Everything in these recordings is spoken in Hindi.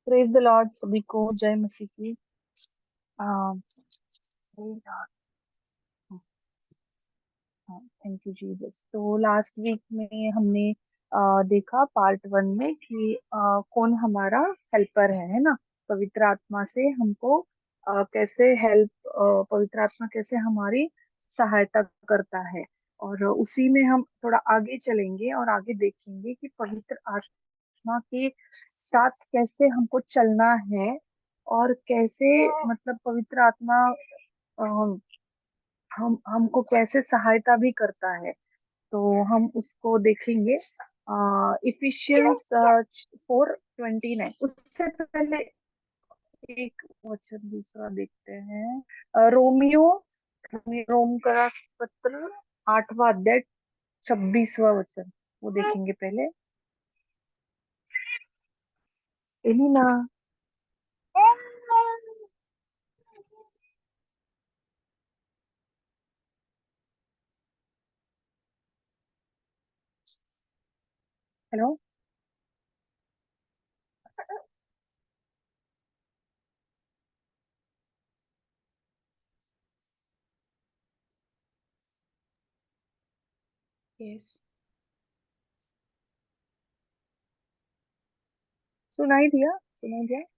प्रेज द लॉर्ड सभी को, जय मसीह की। Thank you Jesus. तो लास्ट वीक में हमने देखा पार्ट वन में कि कौन हमारा हेल्पर है ना। पवित्र आत्मा से हमको कैसे हेल्प, पवित्र आत्मा कैसे हमारी सहायता करता है। और उसी में हम थोड़ा आगे चलेंगे और आगे देखेंगे कि पवित्र आत्मा के साथ कैसे हमको चलना है और कैसे, मतलब पवित्र आत्मा अ, हम हमको कैसे सहायता भी करता है। तो हम उसको देखेंगे। इफिशियंस 4:29। उससे पहले एक वचन दूसरा देखते हैं। रोमियो, रोम का पत्र 8वां अध्याय 26वां वचन, वो देखेंगे पहले। Elina, hello. यस, सुनाई दिया हाँ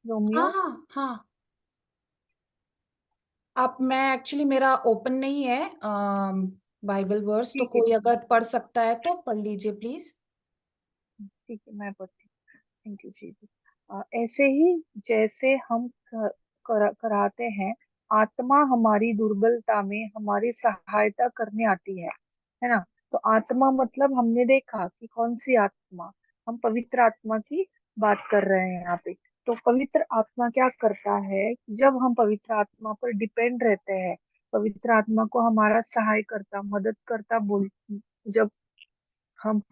रोमियो। हाँ हाँ। आप मैं एक्चुअली मेरा ओपन नहीं है बाइबल वर्स, तो ठीक है, कोई ठीक अगर पढ़ सकता है तो पढ़ लीजिए प्लीज। है, ठीक है, मैं पढ़ती हूँ। थैंक यू जी। ऐसे ही जैसे हम कराते हैं, आत्मा हमारी दुर्बलता में हमारी सहायता करने आती है ना। तो आत्मा मतलब हमने देखा कि कौन सी आत्मा, हम पवित्र आत्मा की बात कर रहे हैं यहाँ पे। तो पवित्र आत्मा क्या करता है, जब हम पवित्र आत्मा पर डिपेंड रहते हैं, पवित्र आत्मा को हमारा सहाय करता, मदद करता बोल, जब हम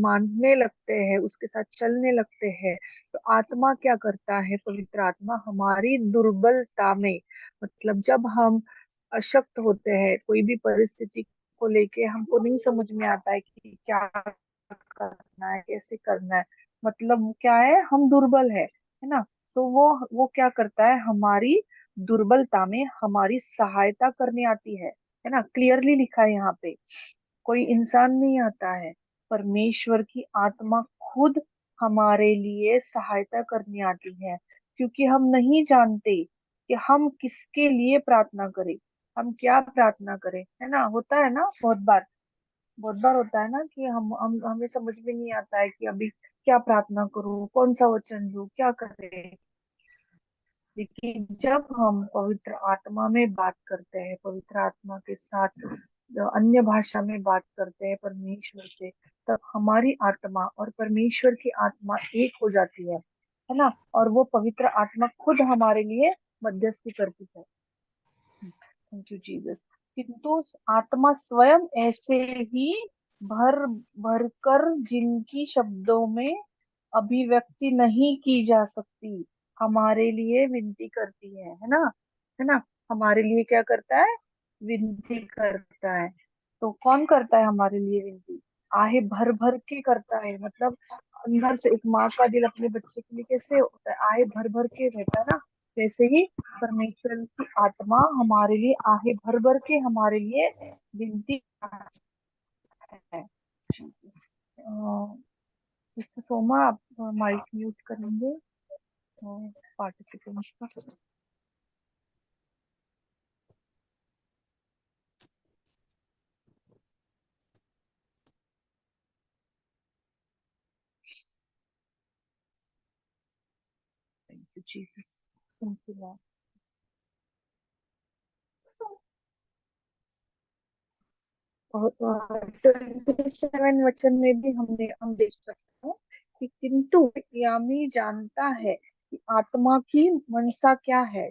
मानने लगते हैं, उसके साथ चलने लगते हैं, तो आत्मा क्या करता है, पवित्र आत्मा हमारी दुर्बलता में, मतलब जब हम अशक्त होते हैं, कोई भी परिस्थिति को लेके हमको नहीं समझ में आता है कि क्या करना है, कैसे करना है, मतलब वो क्या है, हम दुर्बल है ना। तो वो क्या करता है, हमारी दुर्बलता में हमारी सहायता करने आती है ना। क्लियरली लिखा है यहाँ पे, कोई इंसान नहीं आता है, परमेश्वर की आत्मा खुद हमारे लिए सहायता करने आती है। क्योंकि हम नहीं जानते कि हम किसके लिए प्रार्थना करें, हम क्या प्रार्थना करें, है ना। होता है ना, बहुत बार होता है ना कि हम हमें समझ में नहीं आता है कि अभी क्या प्रार्थना करूं, कौन सा वचन लूं, क्या करें। लेकिन जब हम पवित्र आत्मा में बात करते हैं, पवित्र आत्मा के साथ अन्य भाषा में बात करते हैं परमेश्वर से, तब हमारी आत्मा और परमेश्वर की आत्मा एक हो जाती है ना। और वो पवित्र आत्मा खुद हमारे लिए मध्यस्थी करती है। Thank you Jesus. किंतु आत्मा स्वयं ऐसे ही भर भर कर, जिनकी शब्दों में अभिव्यक्ति नहीं की जा सकती, हमारे लिए विनती करती है ना। हमारे लिए क्या करता है, विनती करता है। तो कौन करता है हमारे लिए विनती, आहे भर भर के करता है। मतलब अंदर से एक माँ का दिल अपने बच्चे के लिए कैसे होता है, आहे भर भर के रहता है ना। वैसे ही परमेश्वर की आत्मा हमारे लिए आहे भर भर के हमारे लिए विनती है। सोमा, आप माइक म्यूट करेंगे पार्टिसिपेंट्स का। Thank you Jesus, thank you Lord. 27 वचन में भी हम देख सकते हैं कि किंतु यामी जानता है कि आत्मा की मनसा क्या है,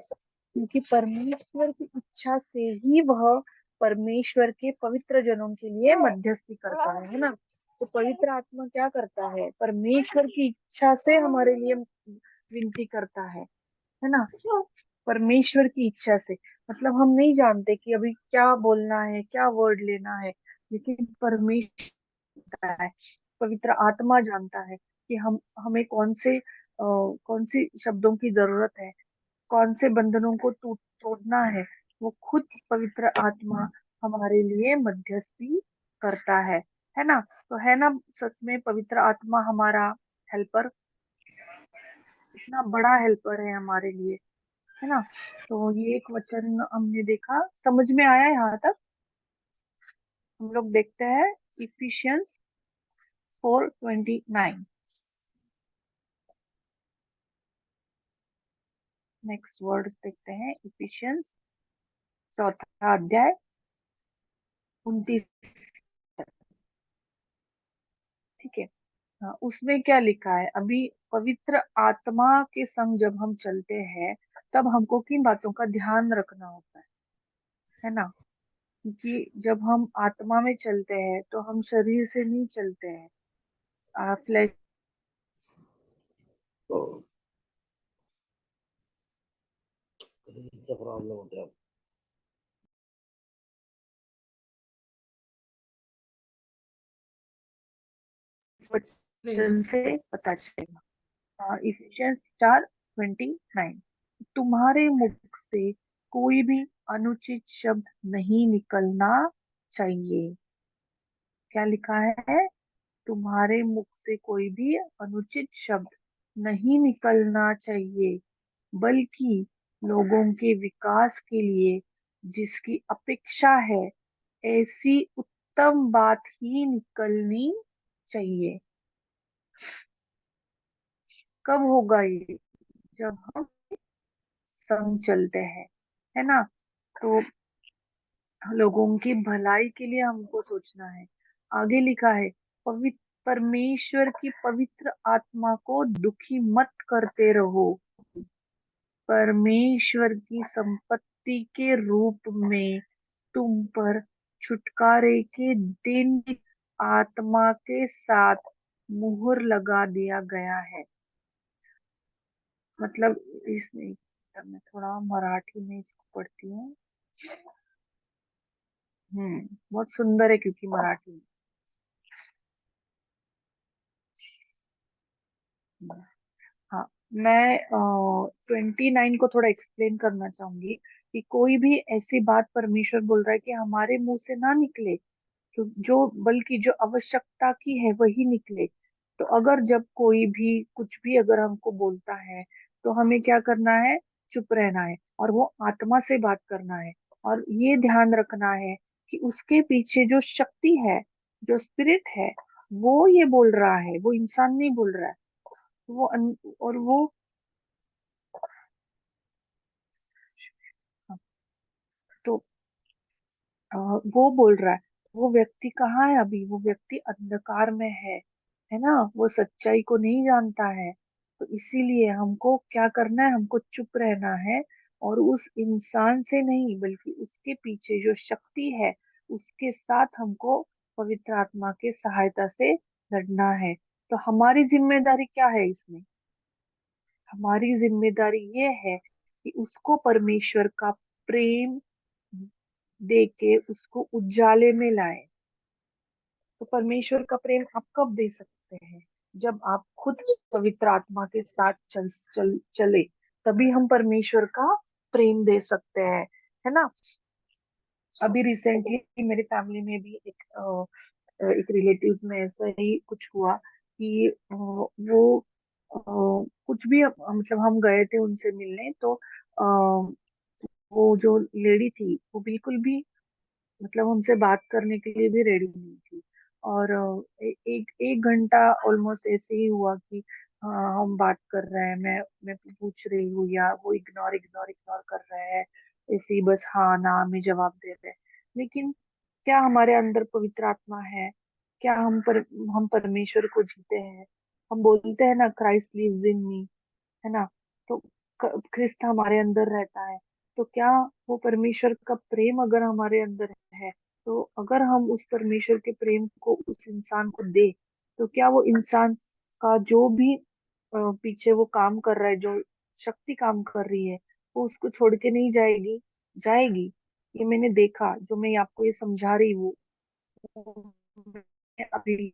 क्योंकि परमेश्वर की इच्छा से ही वह परमेश्वर के पवित्र जनों के लिए मध्यस्थी करता है ना। तो पवित्र आत्मा क्या करता है, परमेश्वर की इच्छा से हमारे लिए विनती करता है ना। परमेश्वर की इच्छा से, मतलब हम नहीं जानते कि अभी क्या बोलना है, क्या वर्ड लेना है, लेकिन परमेश्वर जानता है, पवित्र आत्मा जानता है कि हम हमें कौन सी शब्दों की जरूरत है, कौन से बंधनों को तोड़ना है, वो खुद पवित्र आत्मा हमारे लिए मध्यस्थी करता है ना। तो है ना, सच में पवित्र आत्मा हमारा हेल्पर, इतना बड़ा हेल्पर है हमारे लिए, है ना। तो ये एक वचन हमने देखा, समझ में आया यहाँ तक। हम लोग देखते हैं इफिशियंस 4:29। नेक्स्ट वर्ड देखते हैं, इफिशियंस 4 अध्याय 29। ठीक है। हाँ, उसमें क्या लिखा है अभी, पवित्र आत्मा के संग जब हम चलते हैं तब हमको किन बातों का ध्यान रखना होता है ना। क्योंकि जब हम आत्मा में चलते हैं तो हम शरीर से नहीं चलते हैं, फ्लैश प्रॉब्लम होता है। Please. वचन से पता चलेगा। इफिशियंस 4:29, तुम्हारे मुख से कोई भी अनुचित शब्द नहीं निकलना चाहिए। क्या लिखा है, तुम्हारे मुख से कोई भी अनुचित शब्द नहीं निकलना चाहिए, बल्कि लोगों के विकास के लिए जिसकी अपेक्षा है ऐसी उत्तम बात ही निकलनी चाहिए। कब होगा ये, जब हम संग चलते हैं, है ना। तो लोगों की भलाई के लिए हमको सोचना है। आगे लिखा है, पवित्र परमेश्वर की पवित्र आत्मा को दुखी मत करते रहो। परमेश्वर की संपत्ति के रूप में तुम पर छुटकारे के दिन आत्मा के साथ मुहर लगा दिया गया है। मतलब इसमें मैं थोड़ा मराठी में इसको पढ़ती हूँ। बहुत सुंदर है क्योंकि मराठी में। हाँ, मैं 29 को थोड़ा एक्सप्लेन करना चाहूंगी कि कोई भी ऐसी बात परमेश्वर बोल रहा है कि हमारे मुंह से ना निकले, जो बल्कि जो आवश्यकता की है वही निकले। तो अगर जब कोई भी कुछ भी अगर हमको बोलता है तो हमें क्या करना है, चुप रहना है और वो आत्मा से बात करना है। और ये ध्यान रखना है कि उसके पीछे जो शक्ति है, जो स्पिरिट है, वो ये बोल रहा है, वो इंसान नहीं बोल रहा है। और वो तो वो बोल रहा है, वो व्यक्ति कहाँ है अभी, वो व्यक्ति अंधकार में है ना, वो सच्चाई को नहीं जानता है। तो इसीलिए हमको क्या करना है, हमको चुप रहना है और उस इंसान से नहीं बल्कि उसके पीछे जो शक्ति है उसके साथ हमको पवित्र आत्मा के सहायता से लड़ना है। तो हमारी जिम्मेदारी क्या है इसमें, हमारी जिम्मेदारी ये है कि उसको परमेश्वर का प्रेम दे के उसको उजाले में लाए। तो परमेश्वर का प्रेम आप कब दे सकते हैं, जब आप खुद पवित्र आत्मा के साथ चले, तभी हम परमेश्वर का प्रेम दे सकते हैं, है ना। अभी रिसेंटली मेरे फैमिली में भी एक रिलेटिव में ऐसा ही कुछ हुआ कि वो कुछ भी मतलब हम गए थे उनसे मिलने, तो वो जो लेडी थी वो बिल्कुल भी मतलब उनसे बात करने के लिए भी रेडी नहीं थी। और एक एक घंटा ऑलमोस्ट ऐसे ही हुआ कि हम बात कर रहे हैं, मैं पूछ रही हूँ या वो इग्नोर इग्नोर इग्नोर कर रहे हैं, ऐसे ही बस हाँ ना में जवाब दे रहे हैं। लेकिन क्या हमारे अंदर पवित्र आत्मा है, क्या हम परमेश्वर को जीते हैं। हम बोलते हैं ना, क्राइस्ट लिव्स इन मी, है ना। तो ख्रिस्त हमारे अंदर रहता है। तो क्या वो परमेश्वर का प्रेम अगर हमारे अंदर है, तो अगर हम उस परमेश्वर के प्रेम को उस इंसान को दे, तो क्या वो इंसान का जो भी पीछे वो काम कर रहा है, जो शक्ति काम कर रही है, वो उसको छोड़ के नहीं जाएगी, जाएगी। ये मैंने देखा, जो मैं आपको ये समझा रही हूँ, अभी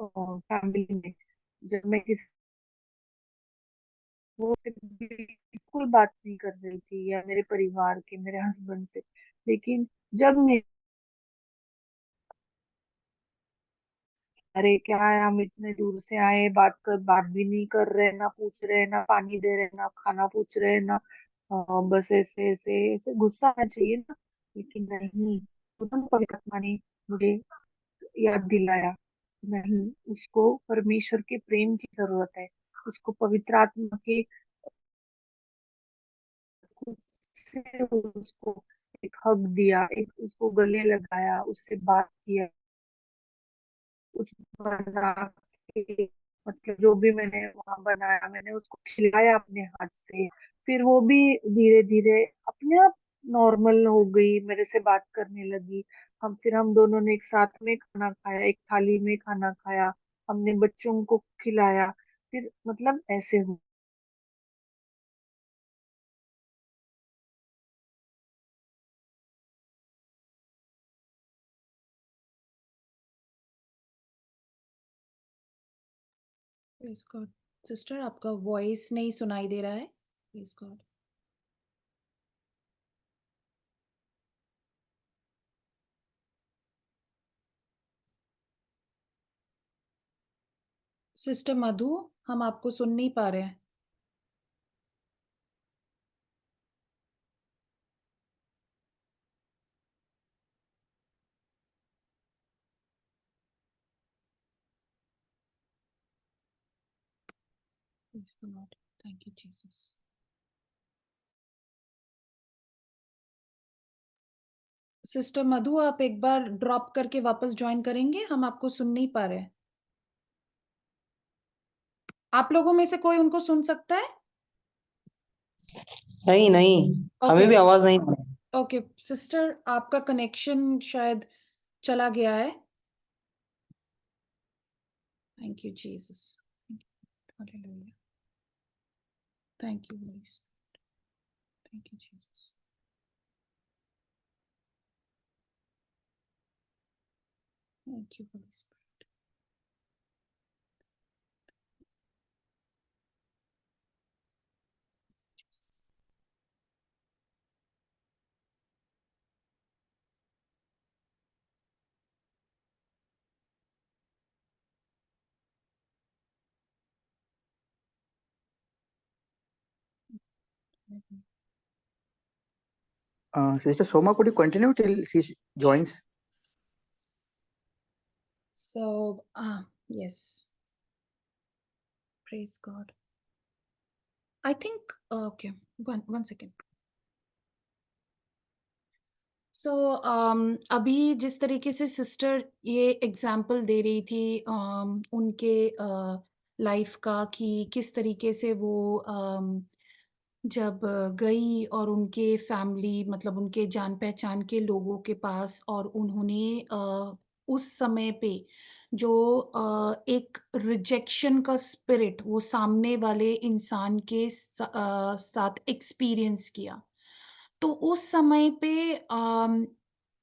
फैमिली में, जब मैं किसी वो से बिल्कुल बात नहीं कर रही थी, या मेरे परिवार के, मेरे हस्बैंड से। लेकिन जब मैं, अरे क्या है, हम इतने दूर से आए, बात भी नहीं कर रहे, ना पूछ रहे, ना पानी दे रहे, ना खाना पूछ रहे, ना बस ऐसे ऐसे ऐसे गुस्सा आना चाहिए ना। लेकिन नहीं, तुरंत पवित्र आत्मा ने मुझे याद दिलाया, नहीं, उसको परमेश्वर के प्रेम की जरूरत है, उसको पवित्र आत्मा के से उसको एक हक दिया, एक उसको गले लगाया, उससे बात किया, कुछ बना के, मतलब जो भी मैंने वहां बनाया मैंने उसको खिलाया अपने हाथ से। फिर वो भी धीरे धीरे अपने आप नॉर्मल हो गई, मेरे से बात करने लगी। हम दोनों ने एक साथ में खाना खाया, एक थाली में खाना खाया, हमने बच्चों को खिलाया। फिर मतलब ऐसे हुआ। Praise God. सिस्टर, आपका वॉइस नहीं सुनाई दे रहा है। Praise God. सिस्टर मधु, हम आपको सुन नहीं पा रहे हैं। Praise the Lord. Thank you Jesus. Sister Madhu, आप एक बार ड्रॉप करके वापस ज्वाइन करेंगे, हम आपको सुन नहीं पा रहे हैं। आप लोगों में से कोई उनको सुन सकता है? नहीं नहीं, हमें ओके। भी आवाज नहीं आ रही। ओके सिस्टर, आपका कनेक्शन शायद चला गया है। Thank you Jesus. Hallelujah. Thank you Holi spirit. Thank you Jesus. Thank you Holi spirit. Sister Soma, could you continue till she joins? So, yes, praise God. I think, okay, one second. सो अभी जिस तरीके से सिस्टर ये एग्जाम्पल दे रही थी उनके लाइफ का, कि किस तरीके से वो जब गई और उनके फैमिली, मतलब उनके जान पहचान के लोगों के पास, और उन्होंने उस समय पे जो एक रिजेक्शन का स्पिरिट वो सामने वाले इंसान के साथ एक्सपीरियंस किया। तो उस समय पे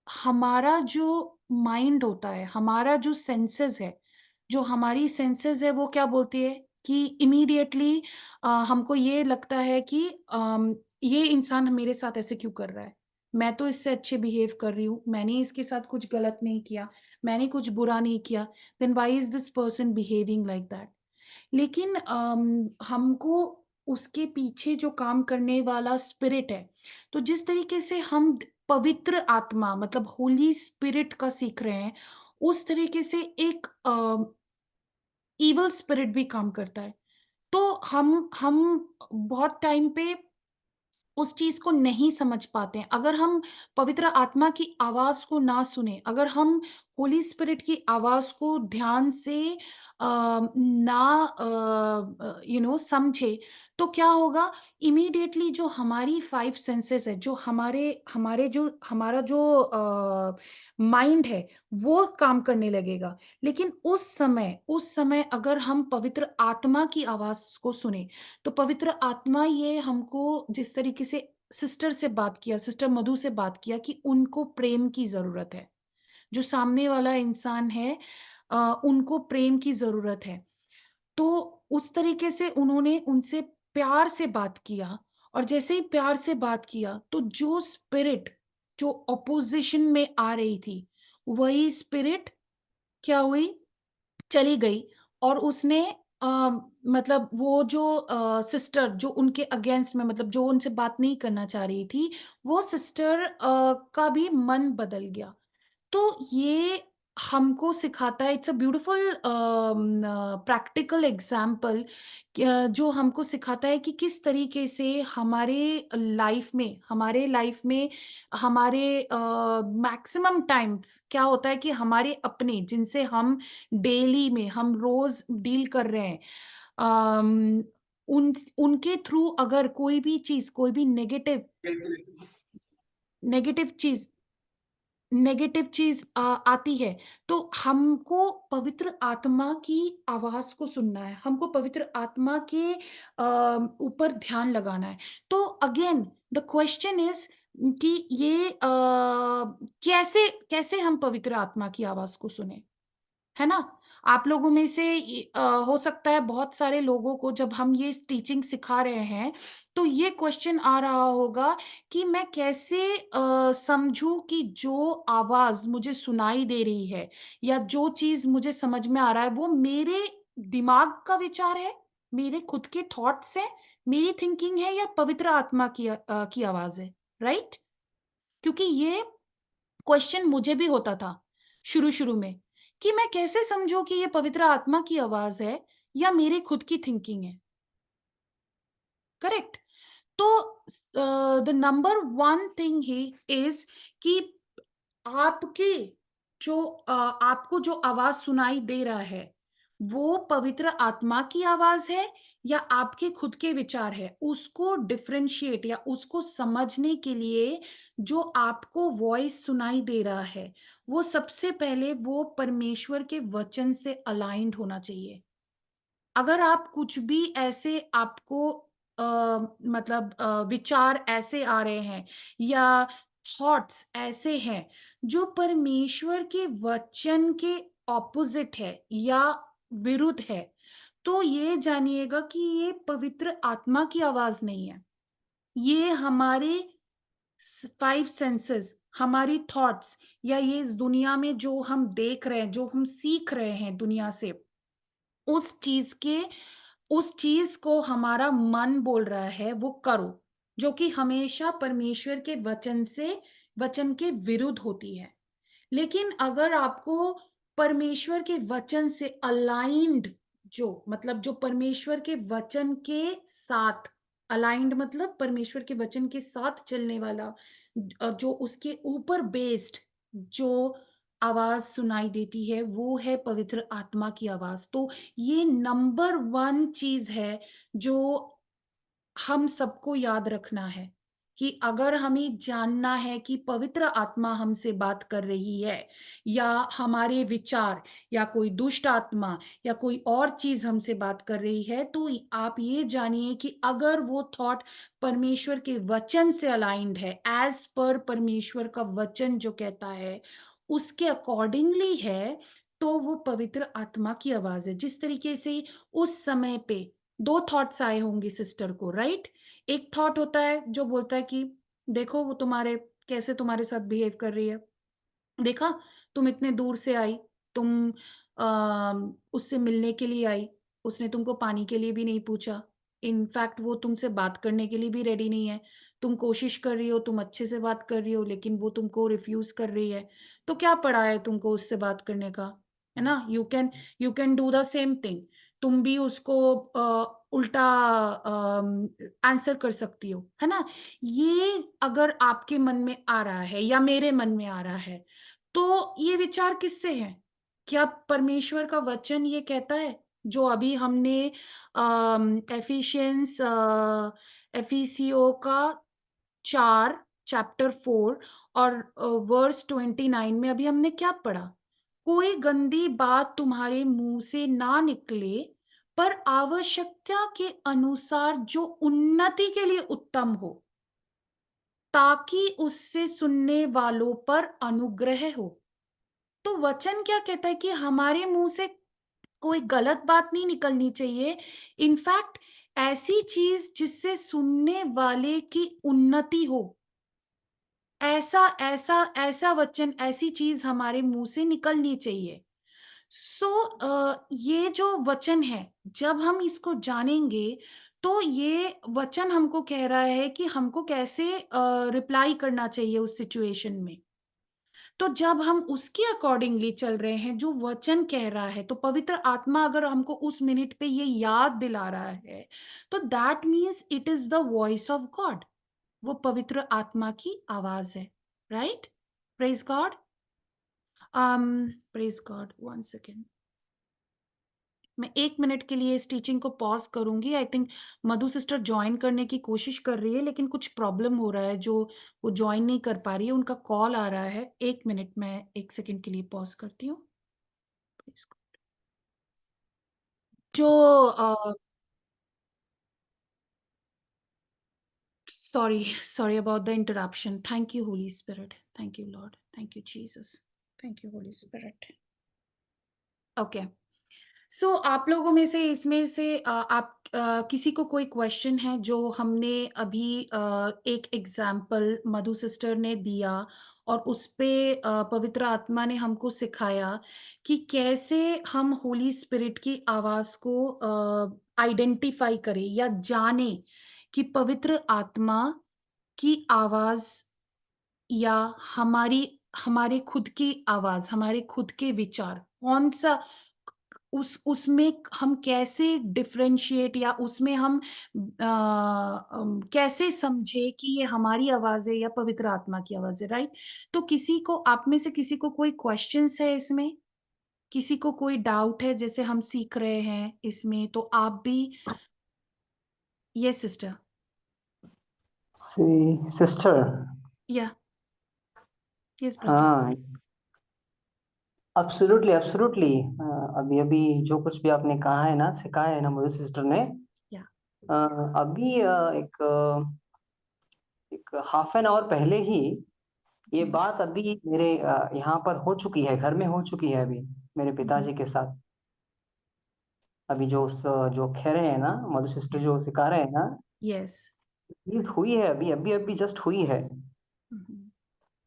हमारा जो माइंड होता है, हमारा जो सेंसेस है, जो हमारी सेंसेस है, वो क्या बोलती है कि इमीडिएटली हमको ये लगता है कि ये इंसान मेरे साथ ऐसे क्यों कर रहा है? मैं तो इससे अच्छे बिहेव कर रही हूँ, मैंने इसके साथ कुछ गलत नहीं किया, मैंने कुछ बुरा नहीं किया, then why is this person behaving like that? लेकिन हमको उसके पीछे जो काम करने वाला स्पिरिट है, तो जिस तरीके से हम पवित्र आत्मा मतलब होली स्पिरिट का सीख रहे हैं, उस तरीके से एक इवल स्पिरिट भी काम करता है। तो हम बहुत टाइम पे उस चीज को नहीं समझ पाते हैं। अगर हम पवित्र आत्मा की आवाज को ना सुने, अगर हम होली स्पिरिट की आवाज को ध्यान से ना समझे, तो क्या होगा? इमीडिएटली जो हमारी फाइव सेंसेस है, जो हमारे हमारे जो हमारा जो माइंड है, वो काम करने लगेगा। लेकिन उस समय अगर हम पवित्र आत्मा की आवाज को सुने, तो पवित्र आत्मा ये हमको, जिस तरीके से सिस्टर से बात किया, सिस्टर मधु से बात किया, कि उनको प्रेम की जरूरत है। जो सामने वाला इंसान है, उनको प्रेम की ज़रूरत है। तो उस तरीके से उन्होंने उनसे प्यार से बात किया और जैसे ही प्यार से बात किया तो जो स्पिरिट जो ऑपोजिशन में आ रही थी, वही स्पिरिट क्या हुई, चली गई और उसने मतलब वो जो सिस्टर जो उनके अगेंस्ट में मतलब जो उनसे बात नहीं करना चाह रही थी, वो सिस्टर का भी मन बदल गया। तो ये हमको सिखाता है, it's a beautiful practical example जो हमको सिखाता है कि किस तरीके से हमारे लाइफ में हमारे मैक्सिमम टाइम्स क्या होता है कि हमारे अपने जिनसे हम डेली में हम रोज डील कर रहे हैं, अम, उनके थ्रू अगर कोई भी नेगेटिव चीज आती है, तो हमको पवित्र आत्मा की आवाज़ को सुनना है, हमको पवित्र आत्मा के ऊपर ध्यान लगाना है। तो अगेन द क्वेश्चन इज़ कि ये कैसे कैसे हम पवित्र आत्मा की आवाज़ को सुनें? है ना? आप लोगों में से हो सकता है बहुत सारे लोगों को जब हम ये टीचिंग सिखा रहे हैं, तो ये क्वेश्चन आ रहा होगा कि मैं कैसे समझूँ कि जो आवाज़ मुझे सुनाई दे रही है या जो चीज़ मुझे समझ में आ रहा है, वो मेरे दिमाग का विचार है, मेरे खुद के थॉट्स हैं, मेरी थिंकिंग है या पवित्र आत्मा की आवाज़ है, राइट? क्योंकि ये क्वेश्चन मुझे भी होता था शुरू-शुरू में कि मैं कैसे समझूं कि ये पवित्र आत्मा की आवाज है या मेरी खुद की थिंकिंग है, करेक्ट? तो the number one thing he is कि आपके आपको जो आवाज सुनाई दे रहा है, वो पवित्र आत्मा की आवाज है या आपके खुद के विचार है, उसको डिफरेंशिएट या उसको समझने के लिए जो आपको वॉइस सुनाई दे रहा है, वो सबसे पहले वो परमेश्वर के वचन से अलाइंड होना चाहिए। अगर आप कुछ भी ऐसे आपको अ, मतलब विचार ऐसे आ रहे हैं या थॉट्स ऐसे हैं जो परमेश्वर के वचन के ऑपोजिट है या विरुद्ध है, तो ये जानिएगा कि ये पवित्र आत्मा की आवाज नहीं है। ये हमारे 5 सेंसेस, हमारी थॉट्स या ये इस दुनिया में जो हम देख रहे हैं, जो हम सीख रहे हैं दुनिया से, उस चीज के उस चीज को हमारा मन बोल रहा है वो करो, जो कि हमेशा परमेश्वर के वचन के विरुद्ध होती है। लेकिन अगर आपको परमेश्वर के वचन से अलाइंड जो मतलब जो परमेश्वर के वचन के साथ अलाइंड मतलब परमेश्वर के वचन के साथ चलने वाला जो उसके ऊपर बेस्ड जो आवाज सुनाई देती है, वो है पवित्र आत्मा की आवाज। तो ये नंबर वन चीज है जो हम सबको याद रखना है कि अगर हमें जानना है कि पवित्र आत्मा हमसे बात कर रही है या हमारे विचार या कोई दुष्ट आत्मा या कोई और चीज हमसे बात कर रही है, तो आप ये जानिए कि अगर वो थॉट परमेश्वर के वचन से अलाइंड है, एज पर परमेश्वर का वचन जो कहता है उसके अकॉर्डिंगली है, तो वो पवित्र आत्मा की आवाज है। जिस तरीके से उस समय पे 2 थॉट्स आए होंगे सिस्टर को, राइट? एक थॉट होता है जो बोलता है कि देखो वो कैसे तुम्हारे साथ बिहेव कर रही है। देखा, तुम इतने दूर से आई, तुम उससे मिलने के लिए आई, उसने तुमको पानी के लिए भी नहीं पूछा। इनफैक्ट वो तुमसे बात करने के लिए भी रेडी नहीं है। तुम कोशिश कर रही हो, तुम अच्छे से बात कर रही हो, लेकिन वो तुमको रिफ्यूज़ कर रही है। तो क्या पड़ा है तुमको उससे बात करने का, है ना? You can do the same thing. तुम भी उसको उल्टा आंसर कर सकती हो, है ना? ये अगर आपके मन में आ रहा है या मेरे मन में आ रहा है, तो ये विचार किससे है? क्या परमेश्वर का वचन ये कहता है? जो अभी हमने एफिसियों का 4 चैप्टर 4 और वर्स 29 में अभी हमने क्या पढ़ा? कोई गंदी बात तुम्हारे मुंह से ना निकले, पर आवश्यकता के अनुसार जो उन्नति के लिए उत्तम हो, ताकि उससे सुनने वालों पर अनुग्रह हो। तो वचन क्या कहता है कि हमारे मुंह से कोई गलत बात नहीं निकलनी चाहिए। इनफैक्ट ऐसी चीज जिससे सुनने वाले की उन्नति हो, ऐसा ऐसा ऐसा वचन, ऐसी चीज हमारे मुंह से निकलनी चाहिए। ये जो वचन है, जब हम इसको जानेंगे तो ये वचन हमको कह रहा है कि हमको कैसे रिप्लाई करना चाहिए उस सिचुएशन में। तो जब हम उसके अकॉर्डिंगली चल रहे हैं, जो वचन कह रहा है, तो पवित्र आत्मा अगर हमको उस मिनट पे ये याद दिला रहा है, तो that means it is the voice of God. वो पवित्र आत्मा की आवाज है, right? Praise God. Praise God, 1 second. मैं 1 मिनट के लिए इस टीचिंग को पॉज करूंगी। आई थिंक मधु सिस्टर ज्वाइन करने की कोशिश कर रही है, लेकिन कुछ प्रॉब्लम हो रहा है, जो वो ज्वाइन नहीं कर पा रही है। उनका कॉल आ रहा है। 1 मिनट, मैं 1 सेकेंड के लिए पॉज करती हूँ। जो sorry about the interruption. Thank you Holi spirit, thank you Lord, thank you Jesus, thank you Holi spirit. Okay, आप लोगों में से, इसमें से आप किसी को कोई क्वेश्चन है? जो हमने अभी एक एग्जाम्पल मधु सिस्टर ने दिया और उस पे पवित्र आत्मा ने हमको सिखाया कि कैसे हम होली स्पिरिट की आवाज को आइडेंटिफाई करें या जाने कि पवित्र आत्मा की आवाज या हमारी हमारे खुद की आवाज, हमारे खुद के विचार कौन सा, उसमें हम कैसे डिफरेंशिएट, या उसमें हम कैसे समझे कि ये हमारी आवाज है या पवित्र आत्मा की आवाज है, राइट? तो किसी को, आप में से किसी को कोई क्वेश्चंस है इसमें? किसी को कोई डाउट है? जैसे हम सीख रहे हैं इसमें, तो आप भी। Yes sister. सिस्टर, या यस ब्रदर। हाँ, एब्सोल्युटली एब्सोल्युटली। अभी अभी जो कुछ भी आपने कहा है ना, सिखाया है ना मुझे सिस्टर ने, या अभी एक हाफ एन आवर पहले ही ये बात अभी मेरे यहाँ पर हो चुकी है, घर में हो चुकी है अभी मेरे पिताजी के साथ। अभी जो कह रहे हैं ना, मधु सिस्टर जो सिखा रहे हैं ना, यस। ये हुई है अभी अभी अभी जस्ट हुई है।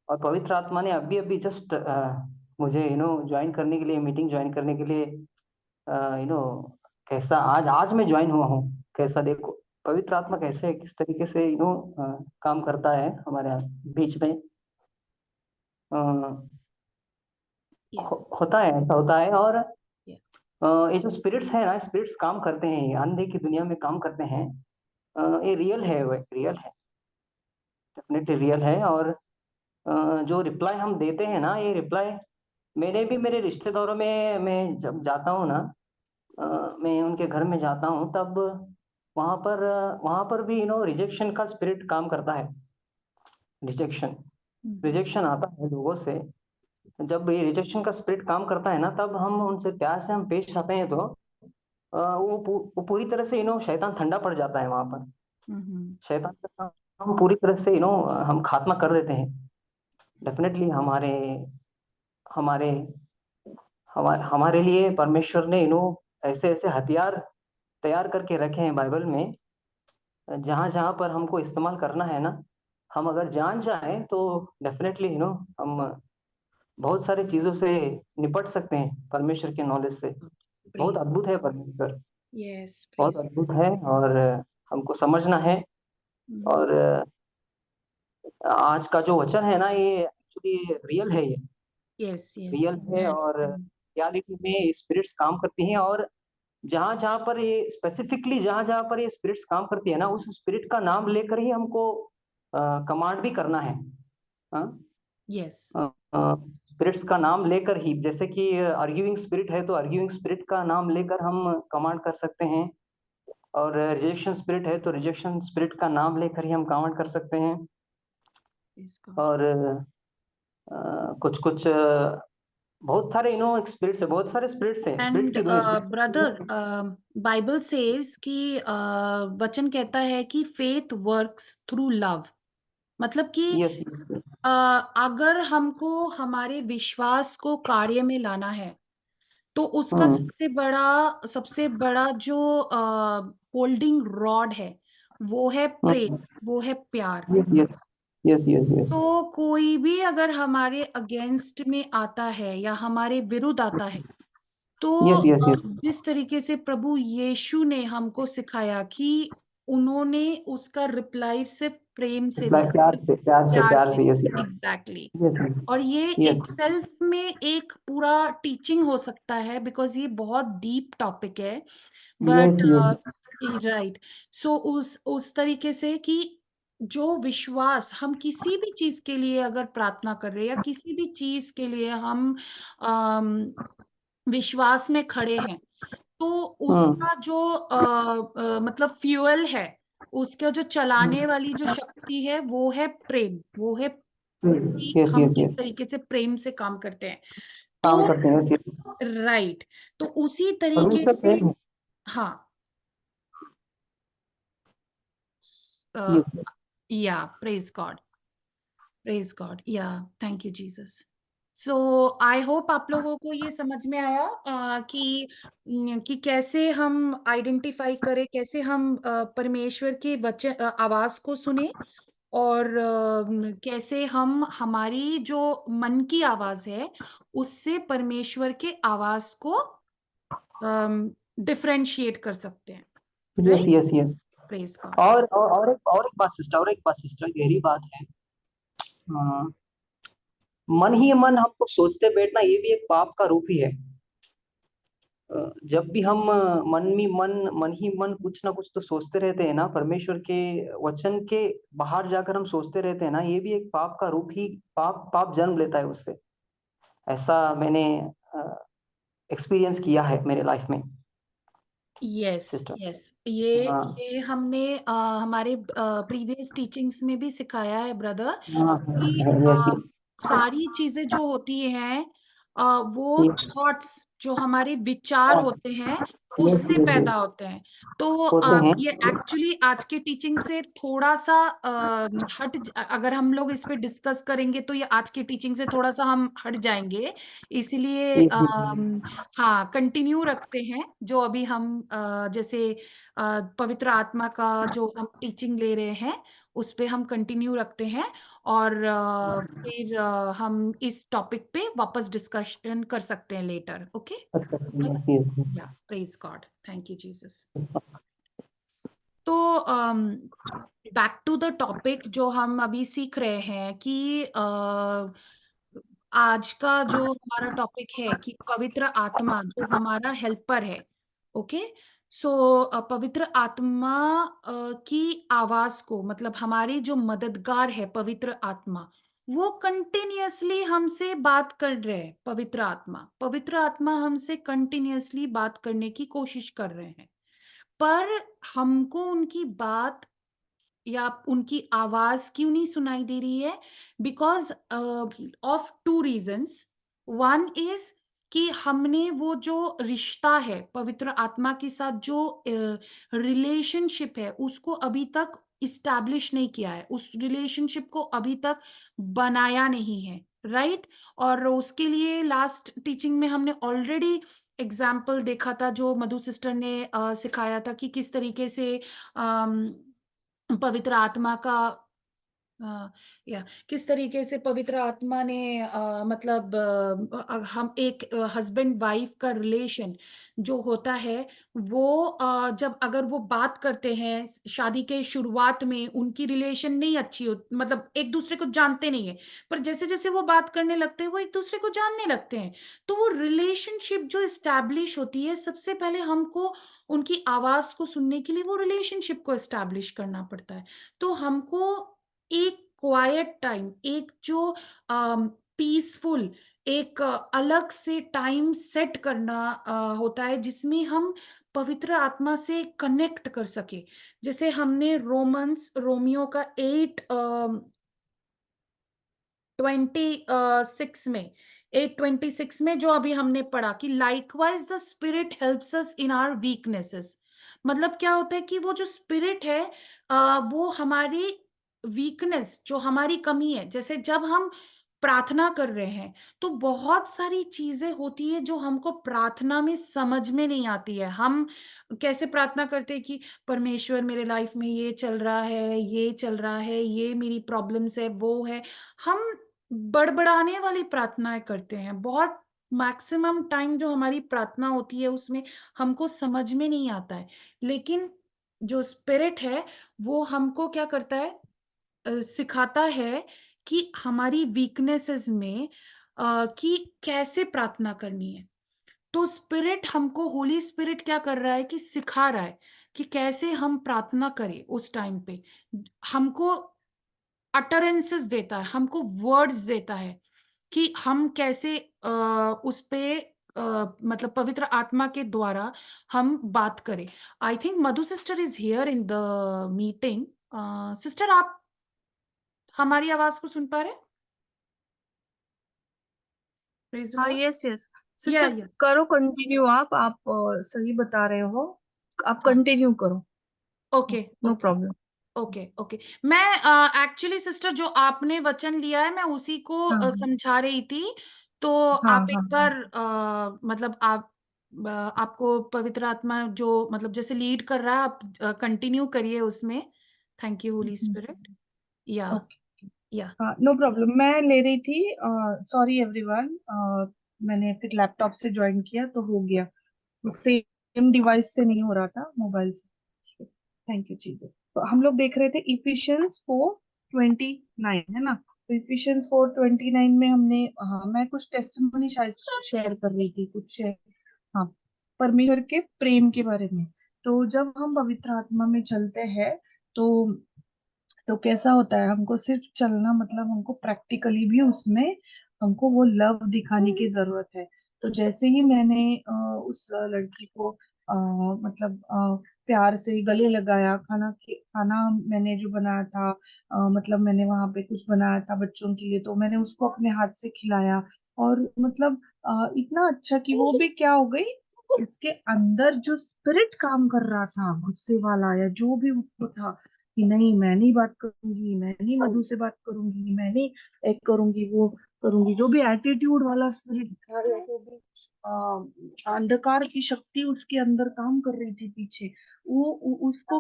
और पवित्र आत्मा ने अभी अभी जस्ट मुझे ज्वाइन करने के लिए, मीटिंग ज्वाइन करने के लिए, यू नो कैसा आज आज मैं ज्वाइन हुआ हूँ। कैसा देखो पवित्र आत्मा कैसे किस तरीके से काम करता है हमारे बीच में। होता है, ऐसा होता है। और ये जो स्पिरिट्स है ना, स्पिरिट्स काम करते हैं, ये अंधे की दुनिया में काम करते हैं। ये रियल है, वो रियल है, डेफिनेटली रियल है। और जो रिप्लाई हम देते हैं ना, ये रिप्लाई मैंने भी मेरे रिश्तेदारों में, मैं जब जाता हूँ ना, मैं उनके घर में जाता हूँ, तब वहां पर भी रिजेक्शन का स्पिरिट काम करता है। रिजेक्शन रिजेक्शन आता है लोगों से। जब ये रिजेक्शन का स्पिरिट काम करता है ना, तब हम उनसे प्यार से हम पेश आते हैं, तो वो पूरी तरह से शैतान ठंडा पड़ जाता है वहां पर। शैतान का हम पूरी तरह से हम खात्मा कर देते हैं। डेफिनेटली हमारे हमारे लिए परमेश्वर ने ऐसे ऐसे हथियार तैयार करके रखे हैं बाइबल में। जहां जहां पर हमको इस्तेमाल करना है ना, हम अगर जान जाए तो डेफिनेटली हम बहुत सारी चीजों से निपट सकते हैं परमेश्वर के नॉलेज से। बहुत अद्भुत है परमेश्वर, यस, बहुत अद्भुत है। और हमको समझना है। और आज का जो वचन है ना, ये एक्चुअली रियल है, ये यस, यस। रियल है। और रियलिटी में स्पिरिट्स काम करती हैं। और जहां जहां पर ये स्पेसिफिकली, जहां जहां पर ये स्पिरिट्स काम करती है ना, उस स्पिरिट का नाम लेकर ही हमको कमांड भी करना है। यस, स्पिरिट्स का नाम लेकर ही, जैसे कि आर्ग्यूइंग स्पिरिट है, तो आर्ग्यूइंग स्पिरिट का नाम लेकर हम कमांड कर सकते हैं। और रिजेक्शन स्पिरिट है, तो रिजेक्शन स्पिरिट का नाम लेकर ही हम कमांड कर सकते हैं। और कुछ कुछ बहुत सारे स्पिरिट्स है, बहुत सारे स्पिरिट्स है, स्पिरिट एंड की दुनिया। ब्रदर, बाइबल सेज कि वचन कहता है कि फेथ वर्क्स थ्रू लव। मतलब कि यस, अगर हमको हमारे विश्वास को कार्य में लाना है, तो उसका सबसे बड़ा जो होल्डिंग रॉड है, वो है प्रेम, वो है प्यार। यस, यस, यस, यस, तो कोई भी अगर हमारे अगेंस्ट में आता है या हमारे विरुद्ध आता है, तो यस, यस, यस, जिस तरीके से प्रभु यीशु ने हमको सिखाया कि उन्होंने उसका रिप्लाई सिर्फ प्रेम से दिया, प्यार से, प्यार से, प्यार प्यार से। से, यस, एग्जैक्टली। यस, और ये यस, एक सेल्फ में एक पूरा टीचिंग हो सकता है, बिकॉज ये बहुत डीप टॉपिक है। बट यस, यस, राइट, सो उस तरीके से कि जो विश्वास हम किसी भी चीज के लिए अगर प्रार्थना कर रहे हैं या किसी भी चीज के लिए हम अम, विश्वास में खड़े हैं, तो हम्म, उसका जो मतलब फ्यूल है, उसका जो चलाने वाली जो शक्ति है, वो है प्रेम, वो है कि यस, हम यस, किस यस, तरीके से प्रेम से काम करते हैं। काम तो करते हैं, यस, यस, राइट, तो उसी तरीके परमेश्वर से, प्रेम है, हाँ, yes, yeah praise God, praise God, या thank you Jesus. So I hope आप लोगों को ये समझ में आया कि कैसे हम आइडेंटिफाई करें, कैसे हम परमेश्वर के वचन आवाज को सुने, और कैसे हम हमारी जो मन की आवाज है उससे परमेश्वर के आवाज को डिफरेंशिएट कर सकते हैं। Yes, right, yes, yes. Praise God. और एक बात सिस्टर, गहरी बात है। हाँ, मन ही मन हमको सोचते बैठना, ये भी एक पाप का रूप ही है। जब भी हम मन ही मन कुछ ना कुछ तो सोचते रहते हैं ना, परमेश्वर के वचन के बाहर जाकर हम सोचते रहते हैं ना, ये भी एक पाप का रूप ही, पाप पाप जन्म लेता है उससे। ऐसा मैंने एक्सपीरियंस किया है मेरे लाइफ में, यस, सिस्टर। यस, हाँ, ये हमने हमारे प्रीवियस टीचिंग्स में भी सिखाया है ब्रदर, हाँ, कि यस, सारी चीजें जो होती हैं, वो यस, थॉट्स जो हमारे विचार होते हैं यस, उससे यस, पैदा यस, होते हैं। तो होते हैं। ये एक्चुअली आज के टीचिंग से थोड़ा सा अगर हम लोग इस पे डिस्कस करेंगे तो ये आज की टीचिंग से थोड़ा सा हम हट जाएंगे, इसलिए हाँ, कंटिन्यू रखते हैं जो अभी हम जैसे पवित्र आत्मा का जो हम टीचिंग ले रहे हैं उस पे हम कंटिन्यू रखते हैं, और फिर हम इस टॉपिक पे वापस डिस्कशन कर सकते हैं later. Okay, yes, yes, yes, yeah praise God, thank you Jesus. तो बैक टू द टॉपिक जो हम अभी सीख रहे हैं कि आज का जो हमारा टॉपिक है कि पवित्र आत्मा जो हमारा हेल्पर है। ओके, सो पवित्र आत्मा की आवाज को, मतलब हमारी जो मददगार है पवित्र आत्मा, वो कंटिन्यूअसली हमसे बात कर रहे हैं। पवित्र आत्मा हमसे कंटिन्यूअसली बात करने की कोशिश कर रहे हैं, पर हमको उनकी बात या उनकी आवाज क्यों नहीं सुनाई दे रही है? Because of two reasons. One is कि हमने वो जो रिश्ता है पवित्र आत्मा के साथ, जो रिलेशनशिप है, उसको अभी तक इस्टेब्लिश नहीं किया है, उस रिलेशनशिप को अभी तक बनाया नहीं है। राइट, और उसके लिए लास्ट टीचिंग में हमने ऑलरेडी एग्जाम्पल देखा था, जो मधु सिस्टर ने सिखाया था कि किस तरीके से पवित्र आत्मा का या किस तरीके से पवित्र आत्मा ने मतलब हम एक हस्बैंड वाइफ का रिलेशन जो होता है, वो जब अगर वो बात करते हैं शादी के शुरुआत में, उनकी रिलेशन नहीं अच्छी हो, मतलब एक दूसरे को जानते नहीं है, पर जैसे जैसे वो बात करने लगते हैं वो एक दूसरे को जानने लगते हैं। तो वो रिलेशनशिप जो इस्टेब्लिश होती है, सबसे पहले हमको उनकी आवाज को सुनने के लिए वो रिलेशनशिप को इस्टेब्लिश करना पड़ता है। तो हमको एक क्वाइट टाइम, एक जो पीसफुल, एक अलग से टाइम सेट करना होता है, जिसमें हम पवित्र आत्मा से कनेक्ट कर सके। जैसे हमने रोमियो का 8:26 में जो अभी हमने पढ़ा कि likewise the spirit helps us in our weaknesses. मतलब क्या होता है कि वो जो स्पिरिट है, वो हमारी वीकनेस, जो हमारी कमी है, जैसे जब हम प्रार्थना कर रहे हैं तो बहुत सारी चीजें होती है जो हमको प्रार्थना में समझ में नहीं आती है। हम कैसे प्रार्थना करते हैं कि परमेश्वर मेरे लाइफ में ये चल रहा है, ये चल रहा है, ये मेरी प्रॉब्लम्स है, वो है। हम बड़बड़ाने वाली प्रार्थनाएं करते हैं। बहुत मैक्सिमम टाइम जो हमारी प्रार्थना होती है उसमें हमको समझ में नहीं आता है। लेकिन जो स्पिरिट है वो हमको क्या करता है, सिखाता है कि हमारी वीकनेसेस में कि कैसे प्रार्थना करनी है। तो स्पिरिट हमको, होली स्पिरिट क्या कर रहा है कि सिखा रहा है कि कैसे हम प्रार्थना करें उस टाइम पे। हमको अटरेंसेस देता है, हमको वर्ड्स देता है कि हम कैसे उस पे मतलब पवित्र आत्मा के द्वारा हम बात करें। I think Madhu sister is here in the meeting. Sister, आप हमारी आवाज को सुन पा रहे हैं? प्रेज द हाँ, Lord. Yes yes. Yeah sister, करो कंटिन्यू। आप सही बता रहे हो। आप हाँ, कंटिन्यू करो। Okay no okay problem. Okay okay. मैं एक्चुअली सिस्टर जो आपने वचन लिया है मैं उसी को हाँ समझा रही थी। तो हाँ आप हाँ एक बार मतलब आप आपको पवित्र आत्मा जो मतलब जैसे लीड कर रहा है आप कंटिन्यू करिए उसमें। Thank you Holi spirit. या ओके। या हाँ, नो प्रॉब्लम। मैं ले रही थी। Sorry everyone. मैंने फिर लैपटॉप से ज्वाइन किया तो हो गया। सेम डिवाइस से नहीं हो रहा था, मोबाइल से। Thank you Jesus. तो हम लोग देख रहे थे इफिशियंस 4:29, है ना? तो इफिशियंस 4:29 में हमने, हाँ, मैं कुछ टेस्टिमनी शायद शेयर कर रही थी, कुछ शेयर। हाँ, परमेश्वर के प्रेम के बारे में। तो जब हम पवित्र आत्मा में चलते हैं तो कैसा होता है, हमको सिर्फ चलना मतलब हमको प्रैक्टिकली भी उसमें हमको वो लव दिखाने की जरूरत है। तो जैसे ही मैंने उस लड़की को मतलब प्यार से गले लगाया, खाना मैंने जो बनाया था, मतलब मैंने वहां पे कुछ बनाया था बच्चों के लिए, तो मैंने उसको अपने हाथ से खिलाया। और मतलब इतना अच्छा कि वो भी क्या हो गई, उसके अंदर जो स्पिरिट काम कर रहा था, गुस्से वाला या जो भी उसको था, कि नहीं मैं नहीं बात करूंगी, मैं नहीं मधु से बात करूंगी, मैं नहीं एक करूंगी, वो करूंगी, जो भी एटीट्यूड वाला स्पिरिट था या जो भी अंधकार की शक्ति उसके अंदर काम कर रही थी पीछे, उसको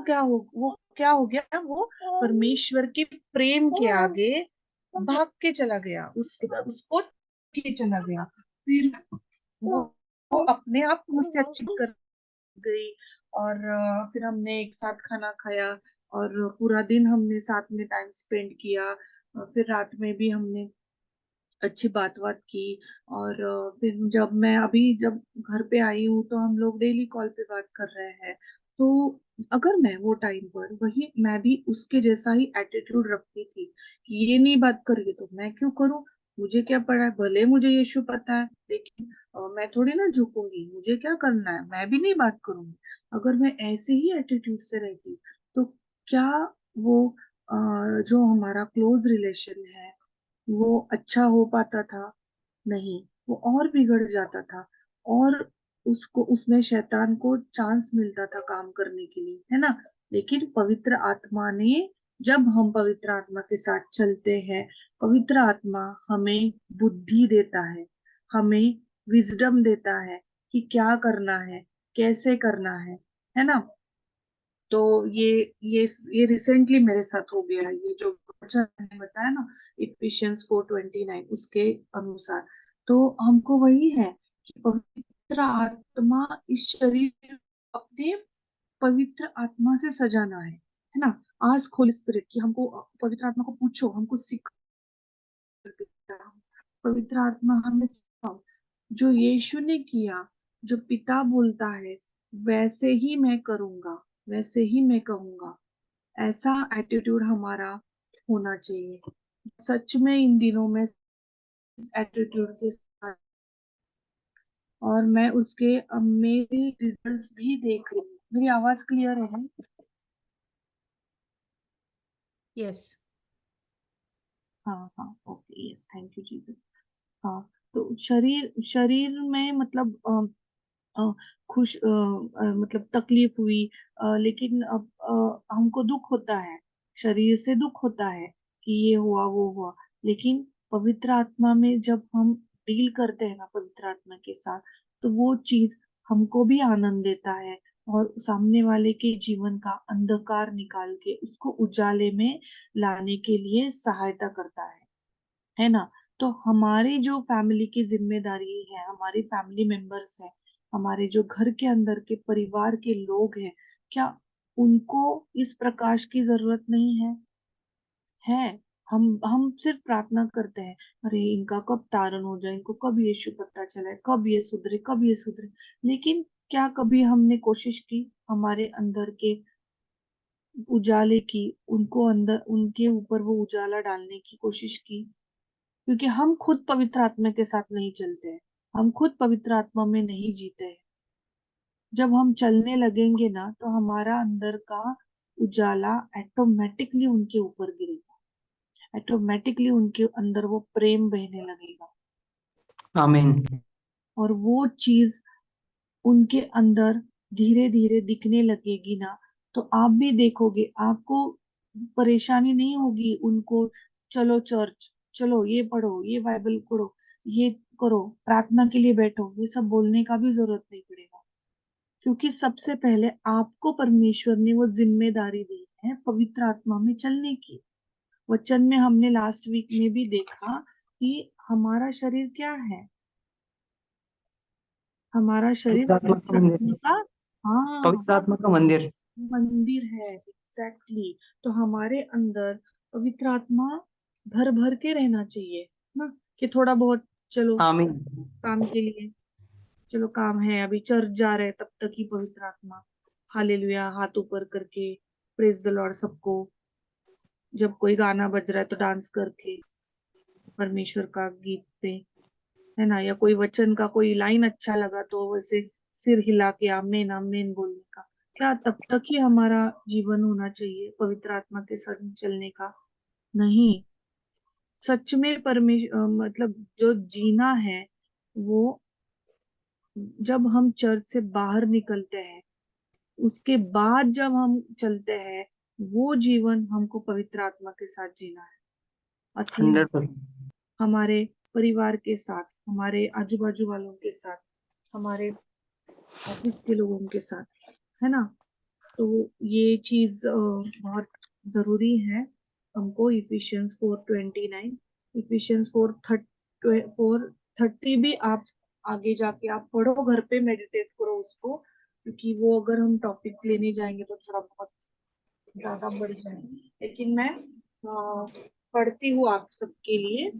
वो क्या हो गया, वो परमेश्वर के प्रेम के आगे भाग के चला गया, उसको के चला गया। फिर वो अपने आप मुझसे अच्छी कर गई। और फिर हमने एक साथ खाना खाया और पूरा दिन हमने साथ में टाइम स्पेंड किया। फिर रात में भी हमने अच्छी बात बात की। और फिर जब घर पे आई हूँ तो हम लोग डेली कॉल पे बात कर रहे हैं। तो अगर मैं वो टाइम पर वही मैं भी उसके जैसा ही एटीट्यूड रखती थी कि ये नहीं बात कर रही तो मैं क्यों करूँ, मुझे क्या पड़ा है, भले मुझे यीशु पता है, लेकिन मैं थोड़ी ना झुकूंगी, मुझे क्या करना है, मैं भी नहीं बात करूंगी। अगर मैं ऐसे ही एटीट्यूड से रहती तो क्या वो जो हमारा क्लोज रिलेशन है वो अच्छा हो पाता था? नहीं, वो और बिगड़ जाता था। और उसको उसमें शैतान को चांस मिलता था काम करने के लिए, है ना? लेकिन पवित्र आत्मा ने, जब हम पवित्र आत्मा के साथ चलते हैं, पवित्र आत्मा हमें बुद्धि देता है, हमें विजडम देता है कि क्या करना है, कैसे करना है ना? तो ये ये रिसेंटली मेरे साथ हो गया है, ये जो बच्चा मैंने बताया ना, इफिशियंस 4:29 उसके अनुसार। तो हमको वही है कि पवित्र आत्मा इस शरीर अपने पवित्र आत्मा से सजाना है ना? आज होली स्पिरिट की हमको पवित्र आत्मा को पूछो, हमको सिखा, पवित्र आत्मा हमें सिखाओ, जो यीशु ने किया, जो पिता बोलता है वैसे ही मैं करूंगा, वैसे ही मैं कहूंगा। ऐसा एटीट्यूड हमारा होना चाहिए। सच में इन दिनों में एटीट्यूड के साथ, और मैं उसके मेरे रिजल्ट्स भी देख रही हूँ। मेरी आवाज क्लियर है ना? यस। हाँ हाँ, okay, yes, thank you Jesus. हाँ, तो शरीर शरीर में मतलब मतलब तकलीफ हुई, लेकिन अब हमको दुख होता है शरीर से दुख होता है कि ये हुआ वो हुआ, लेकिन पवित्र आत्मा में जब हम डील करते हैं ना पवित्र आत्मा के साथ, तो वो चीज हमको भी आनंद देता है और सामने वाले के जीवन का अंधकार निकाल के उसको उजाले में लाने के लिए सहायता करता है ना। तो हमारी जो फैमिली की जिम्मेदारी है, हमारी फैमिली मेंबर्स है, हमारे जो घर के अंदर के परिवार के लोग हैं, क्या उनको इस प्रकाश की जरूरत नहीं है। हम सिर्फ प्रार्थना करते हैं, अरे इनका कब तारण हो जाए, इनको कब यीशु पता चले, कब ये सुधरे, कब ये सुधरे। लेकिन क्या कभी हमने कोशिश की हमारे अंदर के उजाले की, उनको अंदर उनके ऊपर वो उजाला डालने की कोशिश की? क्योंकि हम खुद पवित्र आत्मा के साथ नहीं चलते हैं, हम खुद पवित्र आत्मा में नहीं जीते हैं। जब हम चलने लगेंगे ना, तो हमारा अंदर का उजाला ऑटोमेटिकली उनके ऊपर गिरेगा, ऑटोमेटिकली उनके अंदर वो प्रेम बहने लगेगा, आमीन। और वो चीज उनके अंदर धीरे धीरे दिखने लगेगी ना, तो आप भी देखोगे, आपको परेशानी नहीं होगी उनको, चलो चर्च, चलो ये पढ़ो, ये बाइबल पढ़ो, ये करो, प्रार्थना के लिए बैठो, ये सब बोलने का भी जरूरत नहीं पड़ेगा। क्योंकि सबसे पहले आपको परमेश्वर ने वो जिम्मेदारी दी है पवित्र आत्मा में चलने की। वचन में हमने लास्ट वीक में भी देखा कि हमारा शरीर क्या है, हमारा शरीर पवित्र आत्मा का पवित्र आत्मा मंदिर, का, हाँ, पवित्र आत्मा का मंदिर। मंदिर है, एग्जैक्टली। तो हमारे अंदर पवित्र आत्मा भर भर के रहना चाहिए ना, कि थोड़ा बहुत चलो आमीन। काम के लिए, चलो काम है अभी चर्च जा रहे हैं, तब तक ही पवित्र आत्मा, हालेलुया हाथ ऊपर करके, प्रेज द लॉर्ड सबको, जब कोई गाना बज रहा है तो डांस करके परमेश्वर का गीत पे, है ना, या कोई वचन का कोई लाइन अच्छा लगा तो वैसे सिर हिला के आमीन आमीन बोलने का। क्या तब तक ही हमारा जीवन होना चाहिए पवित्र आत्मा के साथ चलने का? नहीं। सच में मतलब जो जीना है, वो जब हम चर्च से बाहर निकलते हैं, उसके बाद जब हम चलते हैं, वो जीवन हमको पवित्र आत्मा के साथ जीना है, असली में, 100%। हमारे परिवार के साथ, हमारे आजू बाजू वालों के साथ, हमारे ऑफिस के लोगों के साथ, है ना। तो ये चीज बहुत जरूरी है हमको। इफिशियंस 4:29, इफिशियंस 4:30 भी आप आगे जाके आप पढ़ो, घर पे मेडिटेट करो उसको, क्योंकि वो अगर हम टॉपिक लेने जाएंगे तो थोड़ा बहुत ज्यादा बढ़ जाएंगे। लेकिन मैं पढ़ती हूँ आप सबके लिए,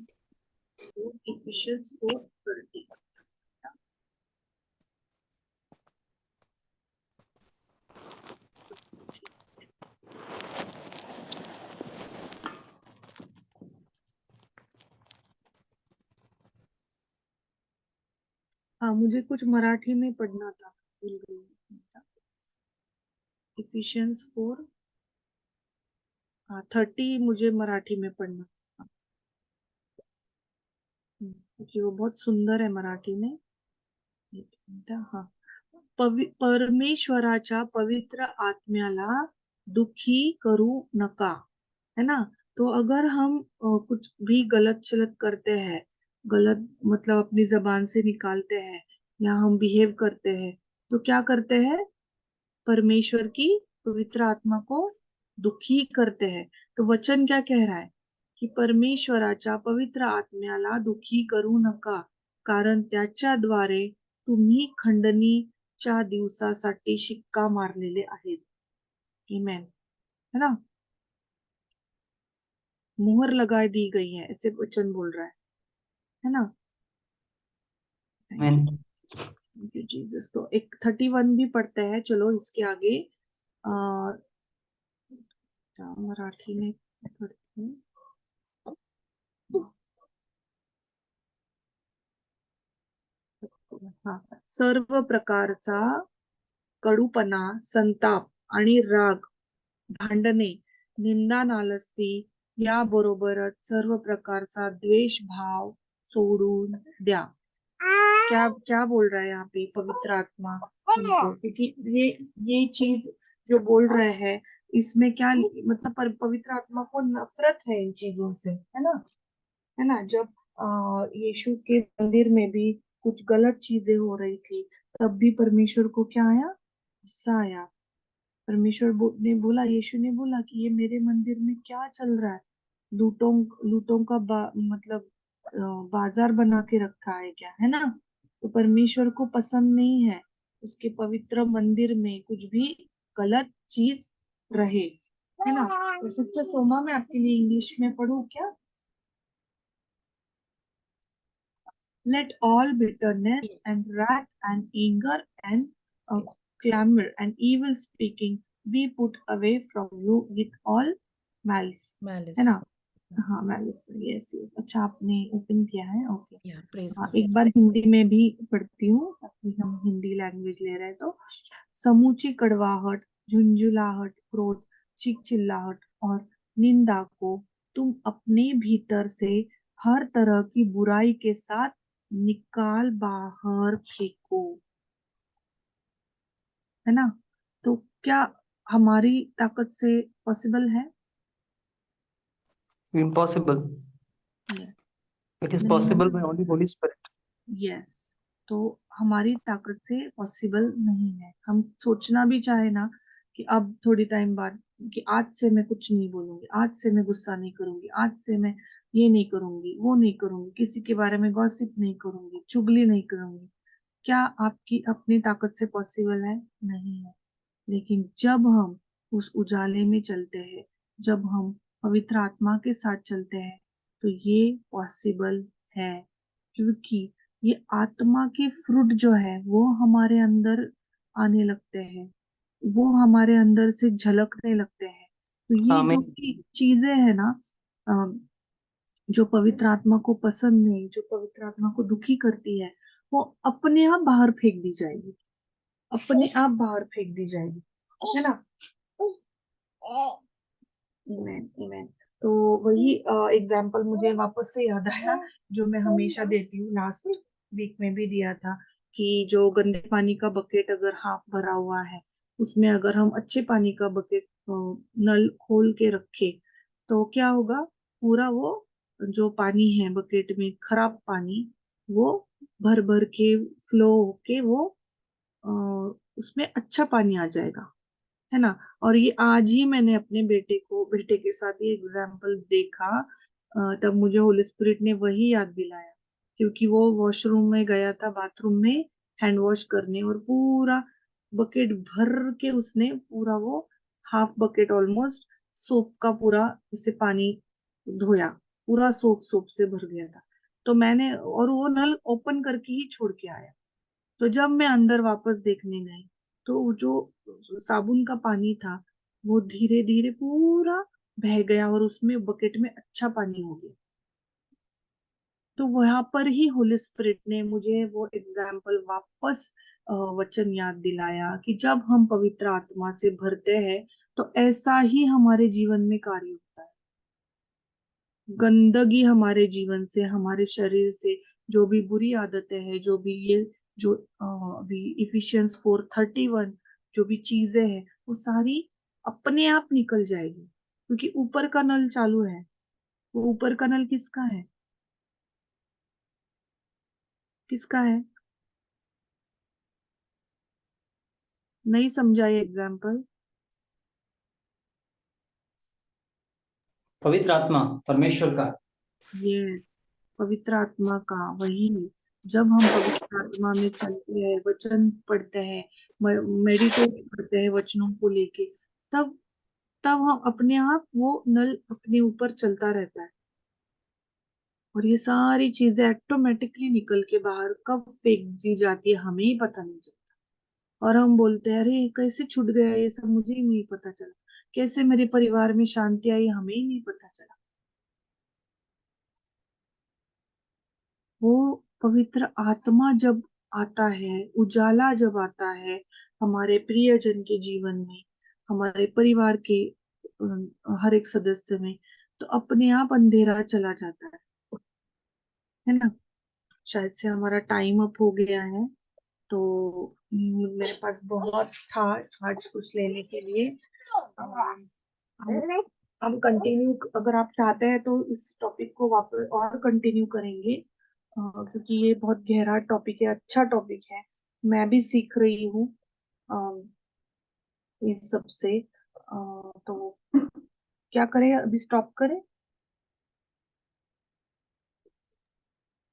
इफिशियंस 4:30। हाँ, मुझे कुछ मराठी में पढ़ना था, भूल गई। इफिशियंस 4:30 मुझे मराठी में पढ़ना था, क्योंकि वो बहुत सुंदर है मराठी में। एक मिनिट, हाँ। परमेश्वराच्या पवित्र आत्म्याला दुखी करू नका, है ना। तो अगर हम कुछ भी गलत चलत करते हैं, गलत मतलब अपनी जबान से निकालते हैं, या हम बिहेव करते हैं, तो क्या करते हैं, परमेश्वर की पवित्र आत्मा को दुखी करते हैं। तो वचन क्या कह रहा है कि परमेश्वराच्या पवित्र आत्म्याला दुखी करू नका, कारण त्याच्याद्वारे तुम्ही खंडणीच्या दिवसासाठी शिक्का मारलेले आहेत। आमेन, है ना, मुहर लगा दी गई है, ऐसे वचन बोल रहा है ना। आमीन। Thank you Jesus. तो एक 31 भी पढ़ते हैं, चलो इसके आगे आ, मराठी में पढ़ती हूँ। हा, सर्व प्रकारचा कडूपणा, संताप आणि राग, भांडणे, निंदा, नालस्ती याबरोबरच सर्व प्रकारचा द्वेष भाव सोडून द्या। क्या क्या बोल रहा है यहाँ पे पवित्र आत्मा हमको? क्योंकि ये चीज जो बोल रहे हैं, इसमें क्या मतलब पवित्र आत्मा को नफरत है इन चीजों से, है ना? है ना? जब यीशु के मंदिर में भी कुछ गलत चीजें हो रही थी, तब भी परमेश्वर को क्या आया? गुस्सा आया। परमेश्वर ने बोला, यीशु ने बोला कि ये मेरे मंदिर में क्या चल रहा है? लूटों लूटों का मतलब बाजार बना के रखा है क्या, है ना? तो परमेश्वर को पसंद नहीं है उसके पवित्र मंदिर में कुछ भी गलत चीज रहे, है ना? तो सच्चा सोमा मैं आपके लिए इंग्लिश में पढ़ूं क्या? Let all bitterness and wrath and anger and clamor and evil speaking be put away from you with all malice. Malice. है ना? हाँ, malice. Yes, yes. अच्छा, आपने ओपन किया है, ओके। Yeah, praise हाँ, God. एक बार हिंदी में भी पढ़ती हूँ ताकि हम हिंदी लैंग्वेज ले रहे हैं तो। समूची कड़वाहट, झुंझुलाहट, क्रोध, चीख चिल्लाहट और निंदा को तुम अपने भीतर से हर तरह की बुराई के साथ निकाल बाहर फेंको, है ना? तो क्या हमारी ताकत से पॉसिबल है? Impossible. Yes. It is नहीं possible by होगा। only Holy Spirit. यस, तो हमारी ताकत से पॉसिबल नहीं है। हम सोचना भी चाहे ना कि अब थोड़ी टाइम बाद कि आज से मैं कुछ नहीं बोलूंगी, आज से मैं गुस्सा नहीं करूंगी, आज से मैं ये नहीं करूंगी, वो नहीं करूंगी, किसी के बारे में गॉसिप नहीं करूंगी, चुगली नहीं करूंगी। क्या आपकी अपनी ताकत से पॉसिबल है? नहीं है। लेकिन जब हम उस उजाले में चलते हैं, जब हम पवित्र आत्मा के साथ चलते हैं, तो ये पॉसिबल है, क्योंकि ये आत्मा के फ्रूट जो है वो हमारे अंदर आने लगते हैं, वो हमारे अंदर से झलकने लगते हैं। तो ये जो Amen. भी चीजें है ना, जो पवित्र आत्मा को पसंद नहीं, जो पवित्र आत्मा को दुखी करती है, वो अपने आप बाहर फेंक दी जाएगी, अपने आप बाहर फेंक दी जाएगी, है ना? इमेन, इमेन। तो वही एग्जाम्पल मुझे वापस से याद आया जो मैं हमेशा देती हूँ, लास्ट वीक में भी दिया था, कि जो गंदे पानी का बकेट अगर हाफ भरा हुआ है, उसमें अगर हम अच्छे पानी का बकेट नल खोल के रखे, तो क्या होगा? पूरा वो जो पानी है बकेट में, खराब पानी, वो भर भर के फ्लो होके वो अ, उसमें अच्छा पानी आ जाएगा, है ना? और ये आज ही मैंने अपने बेटे के साथ ये एग्जाम्पल देखा। तब मुझे होली स्पिरिट ने वही याद दिलाया, क्योंकि वो वॉशरूम में गया था, बाथरूम में हैंड वॉश करने, और पूरा बकेट भर के उसने पूरा वो हाफ बकेट ऑलमोस्ट सोप का पूरा इसे पानी धोया, पूरा सोप सोप से भर गया था। तो मैंने, और वो नल ओपन करके ही छोड़ के आया। तो जब मैं अंदर वापस देखने गई, तो जो साबुन का पानी था वो धीरे धीरे पूरा बह गया और उसमें बकेट में अच्छा पानी हो गया। तो वहां पर ही होली स्पिरिट ने मुझे वो एग्जाम्पल वापस वचन याद दिलाया कि जब हम पवित्र आत्मा से भरते हैं, तो ऐसा ही हमारे जीवन में कार्य होता है। गंदगी हमारे जीवन से, हमारे शरीर से, जो भी बुरी आदतें हैं, जो भी ये जो अभी इफिशियंस 4:31 जो भी चीजें हैं, वो सारी अपने आप निकल जाएगी, क्योंकि ऊपर का नल चालू है। वो ऊपर का नल किसका है? किसका है? नहीं समझा ये एग्जाम्पल? पवित्र आत्मा परमेश्वर का। यस, पवित्र आत्मा का। वही, जब हम पवित्र आत्मा में चलते हैं, वचन पढ़ते हैं, मेडिटेट करते हैं वचनों को लेके, तब तब हम अपने आप वो नल अपने ऊपर चलता रहता है, और ये सारी चीजें ऑटोमेटिकली निकल के बाहर कब फेंक दी जाती है हमें ही पता नहीं चलता। और हम बोलते हैं, अरे कैसे छूट गया ये सब, मुझे ही नहीं पता चला, कैसे मेरे परिवार में शांति आई, हमें ही नहीं पता चला। वो पवित्र आत्मा जब आता है, उजाला जब आता है हमारे प्रियजन के जीवन में, हमारे परिवार के हर एक सदस्य में, तो अपने आप अंधेरा चला जाता है ना? शायद से हमारा टाइम अप हो गया है, तो मेरे पास बहुत था आज कुछ लेने के लिए, हम कंटिन्यू, अगर आप चाहते हैं तो इस टॉपिक को वापस और कंटिन्यू करेंगे, क्योंकि ये बहुत गहरा टॉपिक है, अच्छा टॉपिक है। मैं भी सीख रही हूँ इस सब से। तो क्या करें, अभी स्टॉप करें?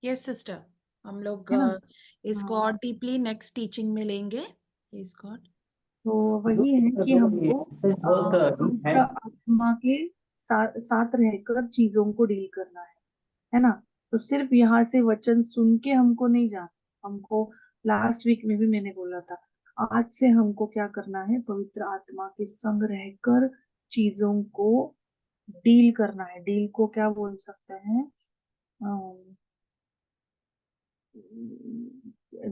यस सिस्टर, हम लोग है ना? इसको और डीपली नेक्स्ट टीचिंग में लेंगे। Please God. तो वही है कि हमको बहुत डीप है। पवित्र आत्मा के साथ रहकर चीजों को डील करना है ना? तो सिर्फ यहाँ से वचन सुन के हमको नहीं जाना, हमको लास्ट वीक में भी मैंने बोला था, आज से हमको क्या करना है, पवित्र आत्मा के संग रहकर चीजों को डील करना है। डील को क्या बोल सकते हैं?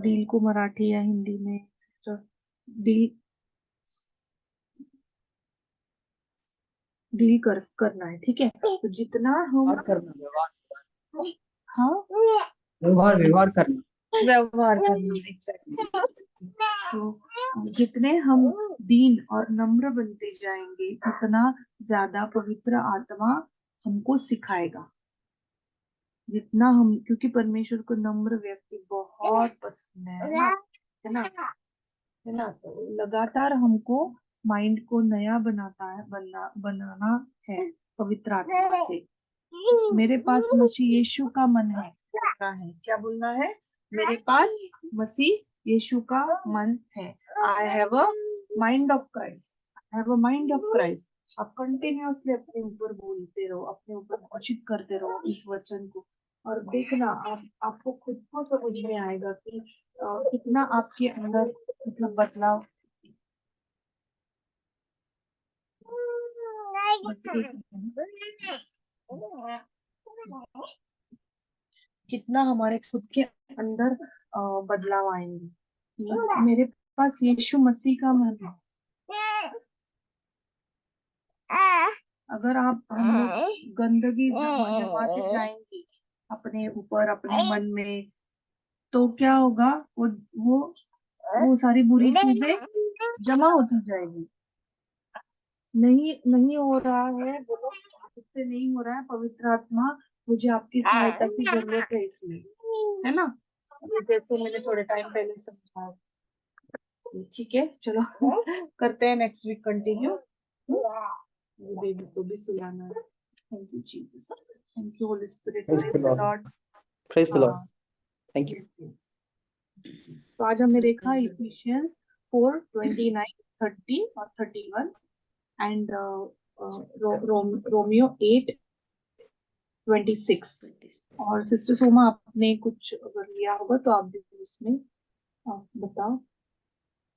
डील को मराठी या हिंदी में डील डील करना है, ठीक है? तो जितना हम व्यवहार करना, व्यवहार हाँ व्यवहार करना। व्यवहार करना, exactly। तो जितने हम दीन और नम्र बनते जाएंगे, उतना ज्यादा पवित्र आत्मा हमको सिखाएगा। जितना हम, क्योंकि परमेश्वर को नम्र व्यक्ति बहुत पसंद है ना? है ना? है ना? तो लगातार हमको माइंड को नया बनाना है पवित्र आत्मा से। मेरे पास मसीह यीशु का मन है, क्या बोलना है? मेरे पास मसीह यीशु का मन है। I have a mind of Christ, I have a mind of Christ. आप कंटिन्यूअसली अपने ऊपर बोलते रहो, अपने ऊपर घोषित करते रहो इस वचन को, और देखना आपको खुद को समझ में आएगा कि कितना आपके अंदर मतलब बदलाव। बस एक कितना हमारे खुद के अंदर बदलाव आएंगे। मेरे पास यीशु मसीह का मन है। अगर आप हम लोग गंदगी जमाते जाएंगे अपने ऊपर, अपने मन में, तो क्या होगा? वो सारी बुरी चीजें जमा होती जाएगी। नहीं हो रहा है, बोलो इससे नहीं हो रहा है। पवित्र आत्मा, मुझे आपकी सहायता की जरूरत है इसमें, है ना? अभी जैसे मैंने थोड़े टाइम पहले समझाया, ठीक है? चलो करते हैं नेक्स्ट वीक कंटिन्यू। बेबी को भी सुलाना है। Thank you Jesus, thank you Holi spirit, Praise the praise the Lord. Lord. Praise the Lord. Thank you. Yes yes. तो आज हमने देखा इफिशियंस 4:29, 30 और 31, एंड रोमियो 8:26। और सिस्टर सोमा, आपने कुछ अगर लिया होगा तो आप भी उसमें बताओ।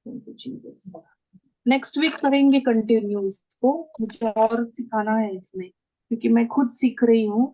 Thank you Jesus. Next week करेंगे कंटिन्यू इसको, मुझे और सिखाना है इसमें, क्योंकि मैं खुद सीख रही हूँ